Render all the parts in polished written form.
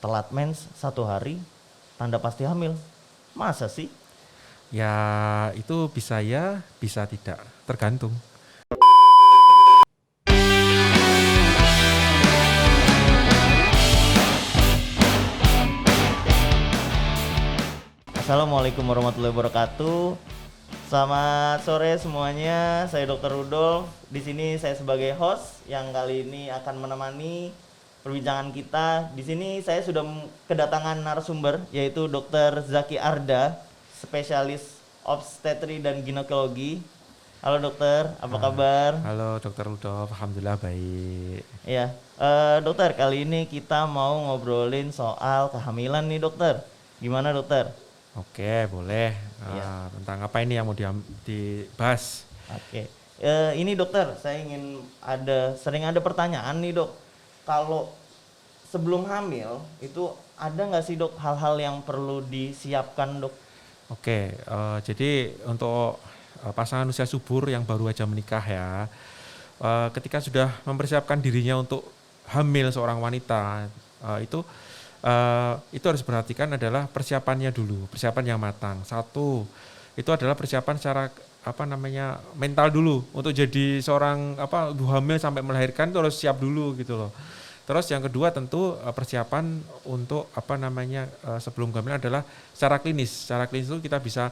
telat mens 1 hari, tanda pasti hamil. Masa sih? Ya itu bisa ya, bisa tidak, tergantung. Assalamualaikum warahmatullahi wabarakatuh. Selamat sore semuanya. Saya Dr. Rudolf. Di sini saya sebagai host yang kali ini akan menemani perbincangan kita. Di sini saya sudah kedatangan narasumber yaitu Dr. Zaki Arda, spesialis obstetri dan ginekologi. Halo dokter, apa kabar? Halo Dokter Rudolf, alhamdulillah baik. Ya, dokter, kali ini kita mau ngobrolin soal kehamilan nih dokter. Gimana dokter? Oke, boleh. Iya. Tentang apa ini yang mau dibahas? Oke, ini dokter, saya ingin sering ada pertanyaan nih dok. Kalau sebelum hamil itu ada nggak sih dok hal-hal yang perlu disiapkan dok? Oke, jadi untuk pasangan usia subur yang baru aja menikah ya, ketika sudah mempersiapkan dirinya untuk hamil seorang wanita, itu harus diperhatikan adalah persiapannya dulu, persiapan yang matang. Satu, itu adalah persiapan secara mental dulu untuk jadi seorang ibu hamil sampai melahirkan itu harus siap dulu gitu loh. Terus yang kedua tentu persiapan untuk sebelum hamil adalah secara klinis. Secara klinis itu kita bisa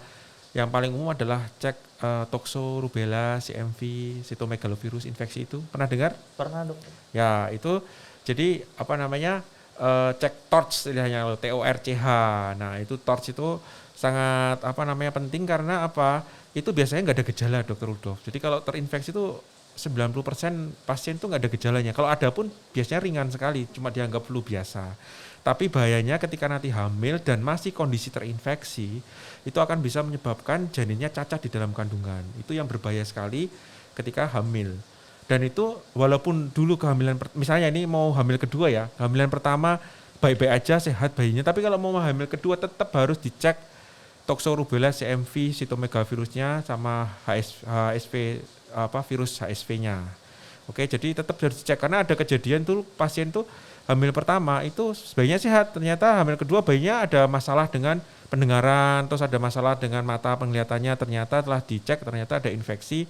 yang paling umum adalah cek tokso, rubella, CMV, cytomegalovirus infeksi itu. Pernah dengar? Pernah dok. Ya, itu jadi cek TORCH istilahnya, TORCH. Nah, itu TORCH itu sangat penting karena itu biasanya nggak ada gejala Dokter Rudolf. Jadi kalau terinfeksi itu 90% pasien itu nggak ada gejalanya. Kalau ada pun biasanya ringan sekali, cuma dianggap flu biasa. Tapi bahayanya ketika nanti hamil dan masih kondisi terinfeksi, itu akan bisa menyebabkan janinnya cacat di dalam kandungan. Itu yang berbahaya sekali ketika hamil. Dan itu walaupun dulu kehamilan, misalnya ini mau hamil kedua ya, kehamilan pertama baik-baik aja, sehat bayinya, tapi kalau mau hamil kedua tetap harus dicek tokso, rubella, CMV, cytomegalovirusnya sama HSV, virus HSV-nya. Oke, jadi tetap harus dicek karena ada kejadian tuh pasien tuh hamil pertama itu bayinya sehat, ternyata hamil kedua bayinya ada masalah dengan pendengaran, terus ada masalah dengan mata penglihatannya, ternyata telah dicek ternyata ada infeksi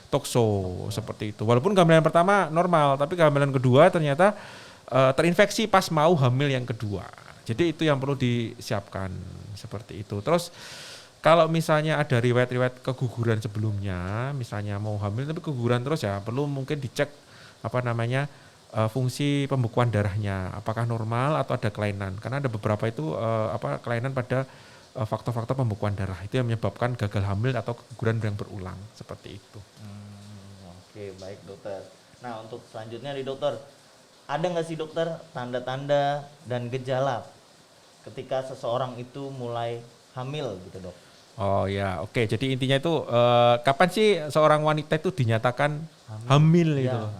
tokso seperti itu. Walaupun kehamilan pertama normal, tapi kehamilan kedua ternyata terinfeksi pas mau hamil yang kedua. Jadi itu yang perlu disiapkan seperti itu. Terus kalau misalnya ada riwayat-riwayat keguguran sebelumnya, misalnya mau hamil tapi keguguran terus ya perlu mungkin dicek fungsi pembekuan darahnya, apakah normal atau ada kelainan. Karena ada beberapa itu kelainan pada faktor-faktor pembekuan darah itu yang menyebabkan gagal hamil atau keguguran yang berulang seperti itu. Oke, baik dokter. Nah untuk selanjutnya nih dokter, ada nggak sih dokter tanda-tanda dan gejala ketika seseorang itu mulai hamil gitu dok? Oh ya, oke. Jadi intinya itu kapan sih seorang wanita itu dinyatakan hamil gitu loh.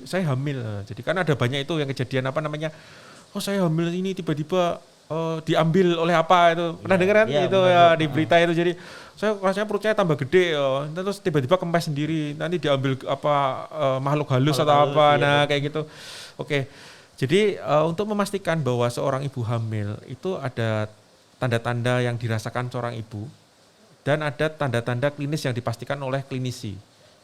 Saya hamil. Jadi kan ada banyak itu yang kejadian oh saya hamil ini tiba-tiba diambil oleh apa itu. Pernah dengar kan itu benar, ya di berita itu. Jadi saya rasanya perut saya tambah gede terus tiba-tiba kempes sendiri. Nanti diambil makhluk halus atau apa. Nah, kayak gitu. Oke. Jadi untuk memastikan bahwa seorang ibu hamil itu ada tanda-tanda yang dirasakan seorang ibu dan ada tanda-tanda klinis yang dipastikan oleh klinisi.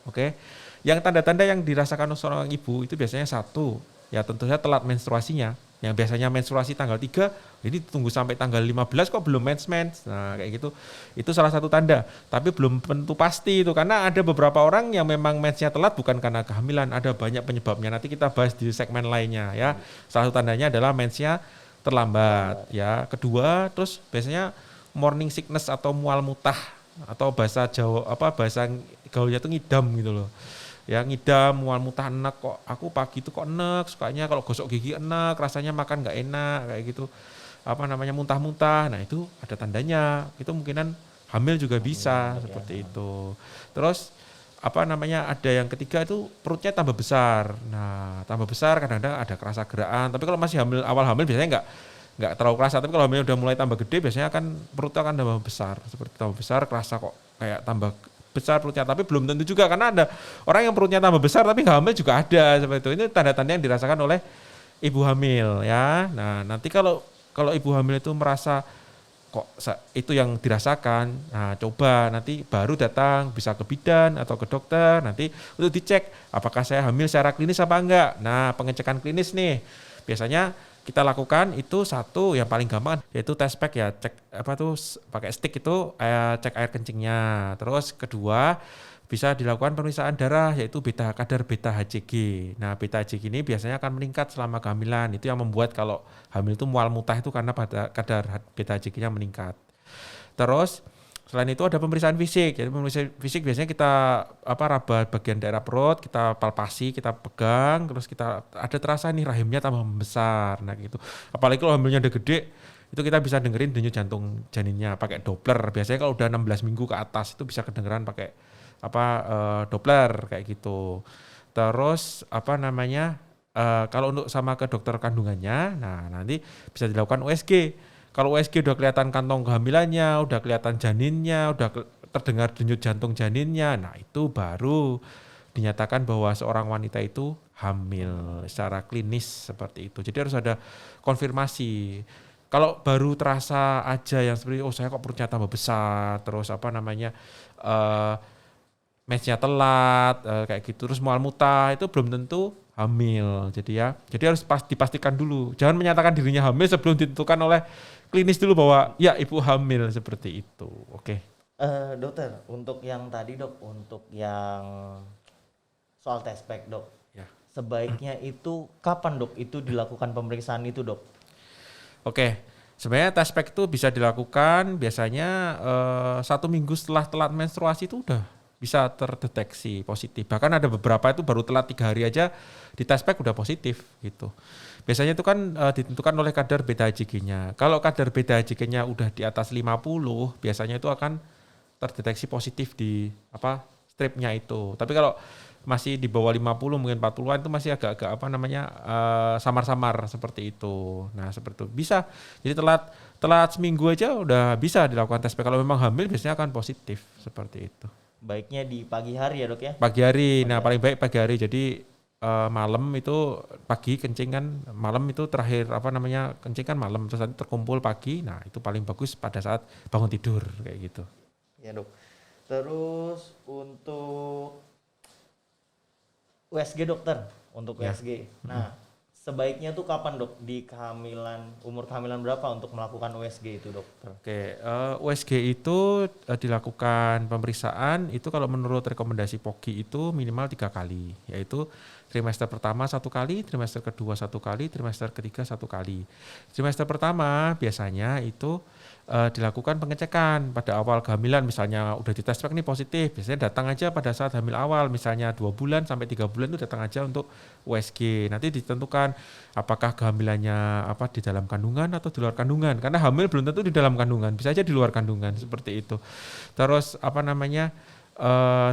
Oke. Yang tanda-tanda yang dirasakan oleh seorang ibu itu biasanya satu, ya tentu saja telat menstruasinya. Yang biasanya menstruasi tanggal 3, ini tunggu sampai tanggal 15 kok belum mens. Nah, kayak gitu. Itu salah satu tanda, tapi belum tentu pasti itu karena ada beberapa orang yang memang mensnya telat bukan karena kehamilan, ada banyak penyebabnya. Nanti kita bahas di segmen lainnya ya. Salah satu tandanya adalah mensnya terlambat ya. Kedua, terus biasanya morning sickness atau mual mutah atau bahasa Jawa bahasa gaulnya itu ngidam gitu loh. Ya ngidam, mual mutah, enak kok. Aku pagi itu kok enak, sukanya kalau gosok gigi enak, rasanya makan nggak enak kayak gitu. Muntah-muntah. Nah, itu ada tandanya. Itu mungkinan hamil juga bisa seperti itu. Terus ada yang ketiga itu perutnya tambah besar. Nah, tambah besar kadang-kadang ada kerasa geraan. Tapi kalau masih awal hamil biasanya nggak terlalu kerasa. Tapi kalau hamil udah mulai tambah gede biasanya perutnya akan tambah besar. Seperti tambah besar kerasa kok kayak tambah besar perutnya, tapi belum tentu juga karena ada orang yang perutnya tambah besar tapi nggak hamil juga ada seperti itu. Ini tanda-tanda yang dirasakan oleh ibu hamil ya. Nah, nanti kalau ibu hamil itu merasa kok itu yang dirasakan, nah coba nanti baru datang bisa ke bidan atau ke dokter nanti untuk dicek apakah saya hamil secara klinis apa enggak. Nah, pengecekan klinis nih biasanya kita lakukan itu satu yang paling gampang yaitu tes pack ya, cek apa tuh pakai stick itu cek air kencingnya. Terus kedua bisa dilakukan pemeriksaan darah yaitu kadar beta HCG. Nah, beta HCG ini biasanya akan meningkat selama kehamilan. Itu yang membuat kalau hamil itu mual muntah itu karena kadar beta HCG-nya meningkat. Terus selain itu ada pemeriksaan fisik. Jadi pemeriksaan fisik biasanya kita raba bagian daerah perut, kita palpasi, kita pegang, terus kita ada terasa nih rahimnya tambah membesar. Nah, gitu. Apalagi kalau hamilnya udah gede, itu kita bisa dengerin denyut jantung janinnya pakai Doppler. Biasanya kalau udah 16 minggu ke atas itu bisa kedengeran pakai Doppler kayak gitu. Terus kalau untuk sama ke dokter kandungannya, nah nanti bisa dilakukan USG. Kalau USG udah kelihatan kantong kehamilannya, udah kelihatan janinnya, udah terdengar denyut jantung janinnya, nah itu baru dinyatakan bahwa seorang wanita itu hamil secara klinis seperti itu. Jadi harus ada konfirmasi. Kalau baru terasa aja yang seperti saya kok perutnya tambah besar, terus mensnya telat kayak gitu, terus mual muntah, itu belum tentu hamil. Jadi harus dipastikan dulu. Jangan menyatakan dirinya hamil sebelum ditentukan oleh klinis dulu bahwa ya ibu hamil seperti itu. Oke. Dokter, untuk yang tadi dok, untuk yang soal test pack dok, ya. Sebaiknya itu kapan dok itu dilakukan pemeriksaan itu dok? Oke. Sebenarnya test pack itu bisa dilakukan biasanya 1 minggu setelah telat menstruasi itu udah bisa terdeteksi positif. Bahkan ada beberapa itu baru telat 3 hari aja di test pack udah positif gitu. Biasanya itu kan ditentukan oleh kadar beta HCG-nya. Kalau kadar beta HCG-nya udah di atas 50, biasanya itu akan terdeteksi positif di stripnya itu. Tapi kalau masih di bawah 50 mungkin 40-an itu masih agak-agak samar-samar seperti itu. Nah, seperti itu. Bisa. Jadi telat seminggu aja udah bisa dilakukan test pack. Kalau memang hamil biasanya akan positif seperti itu. Baiknya di pagi hari ya dok ya? Pagi hari, paling baik pagi hari. Jadi malam itu pagi kencing kan, malam itu terakhir kencing kan malam, terus nanti terkumpul pagi. Nah itu paling bagus pada saat bangun tidur kayak gitu. Ya dok. Terus untuk USG dokter, untuk USG. Nah sebaiknya tuh kapan dok, di umur kehamilan berapa untuk melakukan USG itu dokter? Oke, USG itu dilakukan pemeriksaan itu kalau menurut rekomendasi POGI itu minimal 3 kali, yaitu trimester pertama 1 kali, trimester kedua 1 kali, trimester ketiga 1 kali. Trimester pertama biasanya itu dilakukan pengecekan pada awal kehamilan, misalnya udah dites pack nih positif, biasanya datang aja pada saat hamil awal, misalnya 2 bulan sampai 3 bulan itu datang aja untuk USG. Nanti ditentukan apakah kehamilannya di dalam kandungan atau di luar kandungan, karena hamil belum tentu di dalam kandungan, bisa aja di luar kandungan seperti itu. Terus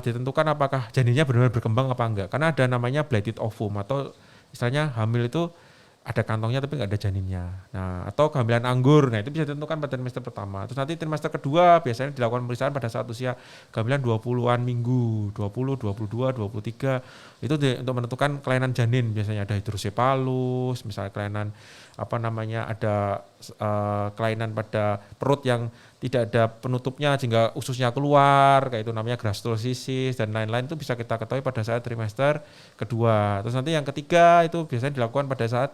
ditentukan apakah janinnya benar-benar berkembang apa enggak, karena ada namanya blighted ovum atau istilahnya hamil itu ada kantongnya tapi nggak ada janinnya. Nah, atau kehamilan anggur, nah itu bisa ditentukan pada trimester pertama. Terus nanti trimester kedua biasanya dilakukan pemeriksaan pada saat usia kehamilan 20-an minggu, 20, 22, 23. Itu untuk menentukan kelainan janin, biasanya ada hidrosepalus, misalnya kelainan ada kelainan pada perut yang tidak ada penutupnya sehingga ususnya keluar, kayak itu namanya gastrosisis dan lain-lain, itu bisa kita ketahui pada saat trimester kedua. Terus nanti yang ketiga itu biasanya dilakukan pada saat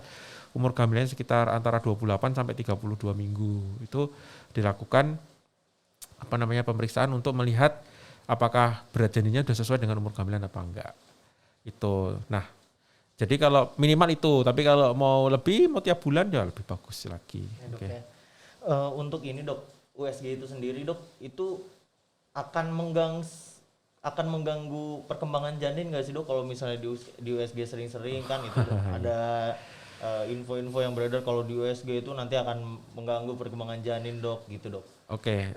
umur kehamilan sekitar antara 28 sampai 32 minggu. Itu dilakukan pemeriksaan untuk melihat apakah berat janinnya sudah sesuai dengan umur kehamilan apa enggak. Itu. Nah, jadi kalau minimal itu, tapi kalau mau tiap bulan ya lebih bagus lagi. Ya, dok, ya. Untuk ini dok, USG itu sendiri dok, itu akan mengganggu perkembangan janin nggak sih dok? Kalau misalnya di USG sering-sering kan itu dok, ada info-info yang beredar kalau di USG itu nanti akan mengganggu perkembangan janin dok, gitu dok. Oke,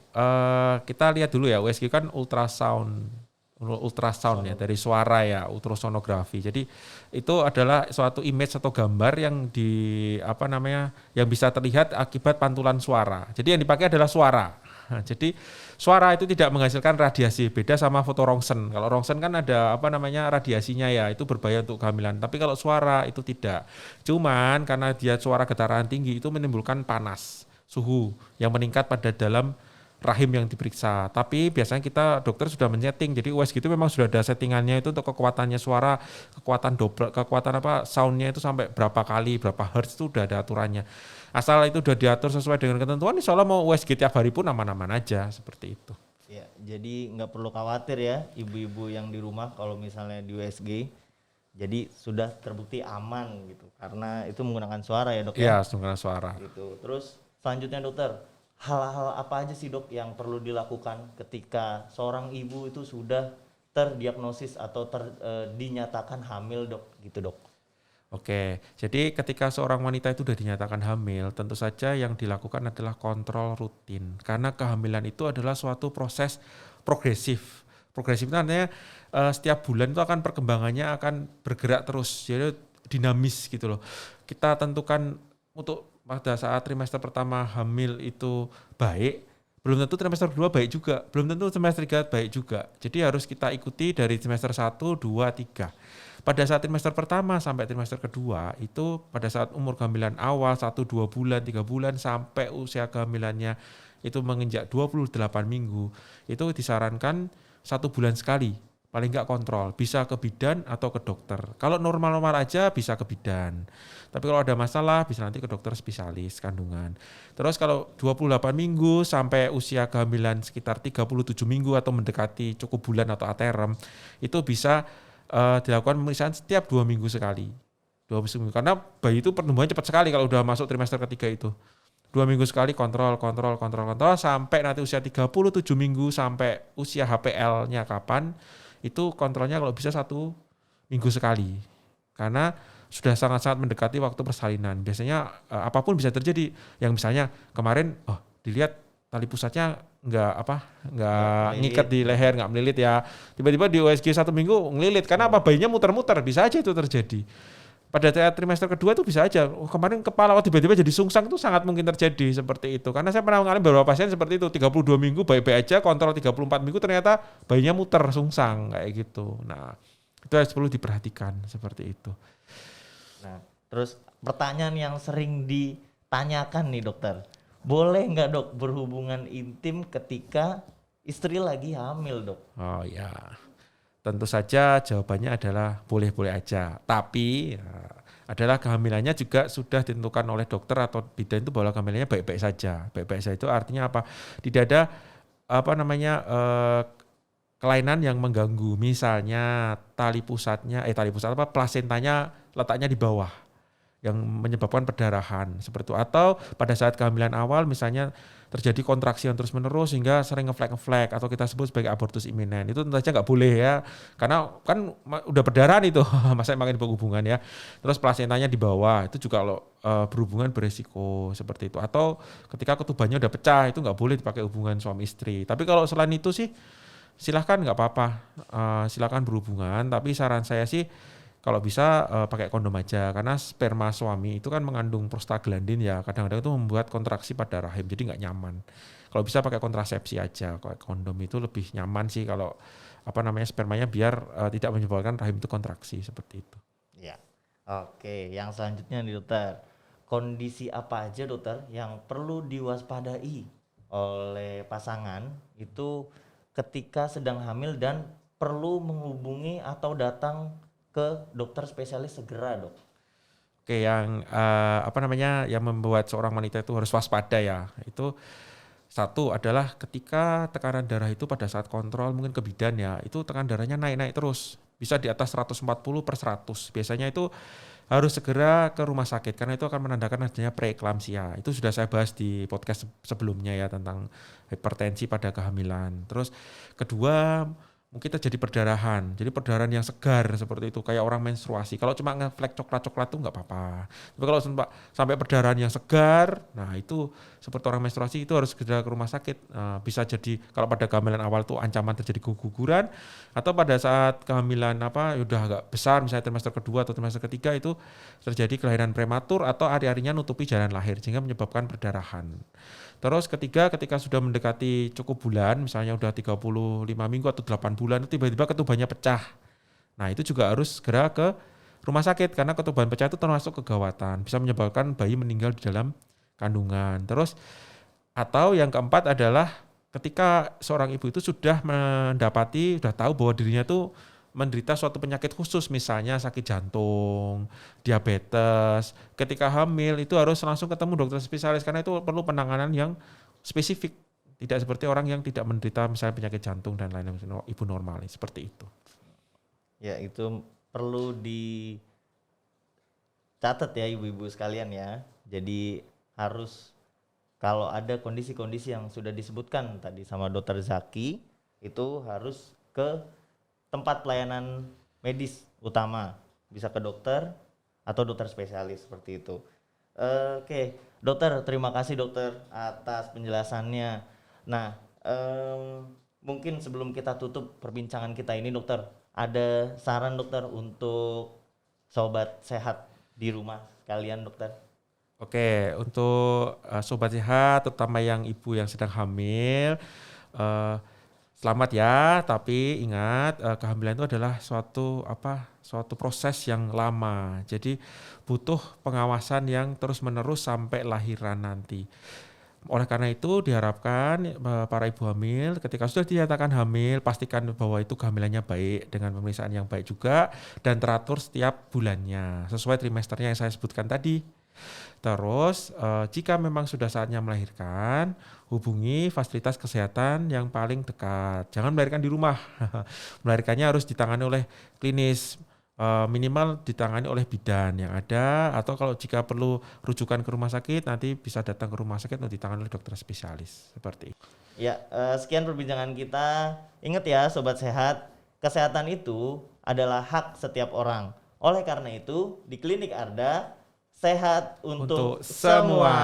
kita lihat dulu ya, USG kan ultrasound ya, dari suara ya, ultrasonografi. Jadi itu adalah suatu image atau gambar yang yang bisa terlihat akibat pantulan suara. Jadi yang dipakai adalah suara. Jadi suara itu tidak menghasilkan radiasi, beda sama fotorongsen. Kalau rongsen kan ada radiasinya ya, itu berbahaya untuk kehamilan. Tapi kalau suara itu tidak. Cuman karena dia suara getaran tinggi itu menimbulkan panas, suhu yang meningkat pada dalam rahim yang diperiksa. Tapi biasanya kita dokter sudah men-setting. Jadi USG itu memang sudah ada settingannya itu untuk kekuatannya suara, kekuatan double, kekuatan soundnya itu sampai berapa kali, berapa hertz itu udah ada aturannya. Asal itu udah diatur sesuai dengan ketentuan, insya Allah mau USG tiap hari pun aman-aman aja seperti itu. Ya, jadi nggak perlu khawatir ya ibu-ibu yang di rumah kalau misalnya di USG. Jadi sudah terbukti aman gitu karena itu menggunakan suara ya dok ya. Iya, menggunakan suara. Gitu. Terus selanjutnya dokter, hal-hal apa aja sih dok yang perlu dilakukan ketika seorang ibu itu sudah terdiagnosis atau dinyatakan hamil dok gitu dok? Oke, jadi ketika seorang wanita itu sudah dinyatakan hamil, tentu saja yang dilakukan adalah kontrol rutin. Karena kehamilan itu adalah suatu proses progresif. Progresif itu artinya setiap bulan itu akan perkembangannya akan bergerak terus, jadi dinamis gitu loh. Kita tentukan untuk pada saat trimester pertama hamil itu baik, belum tentu trimester kedua baik juga, belum tentu trimester ketiga baik juga. Jadi harus kita ikuti dari trimester 1, 2, 3. Pada saat trimester pertama sampai trimester kedua itu pada saat umur kehamilan awal 1, 2 bulan, 3 bulan sampai usia kehamilannya itu menginjak 28 minggu itu disarankan 1 bulan sekali paling nggak kontrol, bisa ke bidan atau ke dokter. Kalau normal-normal aja bisa ke bidan, tapi kalau ada masalah bisa nanti ke dokter spesialis kandungan. Terus kalau 28 minggu sampai usia kehamilan sekitar 37 minggu atau mendekati cukup bulan atau aterem itu bisa dilakukan pemeriksaan setiap 2 minggu sekali. 2 minggu karena bayi itu pertumbuhannya cepat sekali kalau udah masuk trimester ketiga itu. 2 minggu sekali kontrol sampai nanti usia 37 minggu sampai usia HPL-nya kapan itu kontrolnya kalau bisa 1 minggu sekali. Karena sudah sangat-sangat mendekati waktu persalinan. Biasanya apapun bisa terjadi. Yang misalnya kemarin dilihat tali pusatnya nggak ngikat di leher, nggak melilit ya. Tiba-tiba di USG 1 minggu ngelilit. Karena apa? Bayinya muter-muter, bisa aja itu terjadi. Pada trimester kedua itu bisa aja. Kemarin kepala tiba-tiba jadi sungsang itu sangat mungkin terjadi seperti itu. Karena saya pernah mengalami beberapa pasien seperti itu. 32 minggu baik-baik aja, kontrol 34 minggu ternyata bayinya muter sungsang kayak gitu. Nah, itu harus perlu diperhatikan seperti itu. Nah, terus pertanyaan yang sering ditanyakan nih dokter. Boleh nggak dok berhubungan intim ketika istri lagi hamil dok? Oh ya, tentu saja jawabannya adalah boleh-boleh aja. Tapi adalah kehamilannya juga sudah ditentukan oleh dokter atau bidan itu bahwa kehamilannya baik-baik saja. Baik-baik saja itu artinya apa? Tidak ada kelainan yang mengganggu. Misalnya plasentanya letaknya di bawah yang menyebabkan perdarahan seperti itu, atau pada saat kehamilan awal misalnya terjadi kontraksi yang terus menerus sehingga sering ngeflek atau kita sebut sebagai abortus iminen, itu tentu saja nggak boleh ya, karena kan udah perdarahan itu masa makin berhubungan ya. Terus plasentanya di bawah itu juga kalau berhubungan beresiko seperti itu, atau ketika ketubannya udah pecah itu nggak boleh dipakai hubungan suami istri. Tapi kalau selain itu sih silahkan, nggak apa-apa, silahkan berhubungan, tapi saran saya sih kalau bisa pakai kondom aja, karena sperma suami itu kan mengandung prostaglandin ya, kadang-kadang itu membuat kontraksi pada rahim, jadi nggak nyaman. Kalau bisa pakai kontrasepsi aja, pakai kondom itu lebih nyaman sih kalau spermanya biar tidak menyebabkan rahim itu kontraksi seperti itu. Ya, oke. Yang selanjutnya nih dokter, kondisi apa aja dokter yang perlu diwaspadai oleh pasangan itu ketika sedang hamil dan perlu menghubungi atau datang ke dokter spesialis segera dok? Oke, yang yang membuat seorang wanita itu harus waspada ya, itu satu adalah ketika tekanan darah itu pada saat kontrol mungkin ke bidan ya, itu tekanan darahnya naik terus, bisa di atas 140/100. Biasanya itu harus segera ke rumah sakit karena itu akan menandakan adanya preeklamsia. Itu sudah saya bahas di podcast sebelumnya ya tentang hipertensi pada kehamilan. Terus kedua, mungkin terjadi perdarahan. Jadi perdarahan yang segar seperti itu, kayak orang menstruasi. Kalau cuma ngeflek coklat-coklat tuh nggak apa-apa. Tapi kalau sampai perdarahan yang segar, nah itu seperti orang menstruasi itu harus segera ke rumah sakit. Bisa jadi kalau pada kehamilan awal tuh ancaman terjadi keguguran, atau pada saat kehamilan udah agak besar, misalnya trimester kedua atau trimester ketiga itu terjadi kelahiran prematur atau ari-arinya nutupi jalan lahir sehingga menyebabkan perdarahan. Terus ketika sudah mendekati cukup bulan, misalnya udah 35 minggu atau 8 bulan, tiba-tiba ketubannya pecah. Nah itu juga harus segera ke rumah sakit, karena ketuban pecah itu termasuk kegawatan, bisa menyebabkan bayi meninggal di dalam kandungan. Terus atau yang keempat adalah ketika seorang ibu itu sudah tahu bahwa dirinya itu menderita suatu penyakit khusus, misalnya sakit jantung, diabetes. Ketika hamil itu harus langsung ketemu dokter spesialis karena itu perlu penanganan yang spesifik. Tidak seperti orang yang tidak menderita misalnya penyakit jantung dan lain-lain, ibu normal, seperti itu. Ya, itu perlu dicatat ya ibu-ibu sekalian ya. Jadi harus kalau ada kondisi-kondisi yang sudah disebutkan tadi sama dokter Zaki, itu harus ke tempat pelayanan medis utama, bisa ke dokter atau dokter spesialis seperti itu. Oke, dokter, terima kasih dokter atas penjelasannya. Nah, mungkin sebelum kita tutup perbincangan kita ini dokter, ada saran dokter untuk sobat sehat di rumah kalian dokter? Oke, untuk sobat sehat, terutama yang ibu yang sedang hamil, selamat ya, tapi ingat kehamilan itu adalah suatu proses yang lama. Jadi butuh pengawasan yang terus-menerus sampai lahiran nanti. Oleh karena itu diharapkan para ibu hamil ketika sudah dinyatakan hamil, pastikan bahwa itu kehamilannya baik dengan pemeriksaan yang baik juga dan teratur setiap bulannya sesuai trimesternya yang saya sebutkan tadi. Terus jika memang sudah saatnya melahirkan, hubungi fasilitas kesehatan yang paling dekat. Jangan melahirkan di rumah. Melahirkannya harus ditangani oleh klinis, minimal ditangani oleh bidan yang ada, atau kalau jika perlu rujukan ke rumah sakit, nanti bisa datang ke rumah sakit untuk ditangani oleh dokter spesialis. Seperti itu. Ya, sekian perbincangan kita. Ingat ya sobat sehat, kesehatan itu adalah hak setiap orang. Oleh karena itu, di Klinik Arda, sehat untuk semua.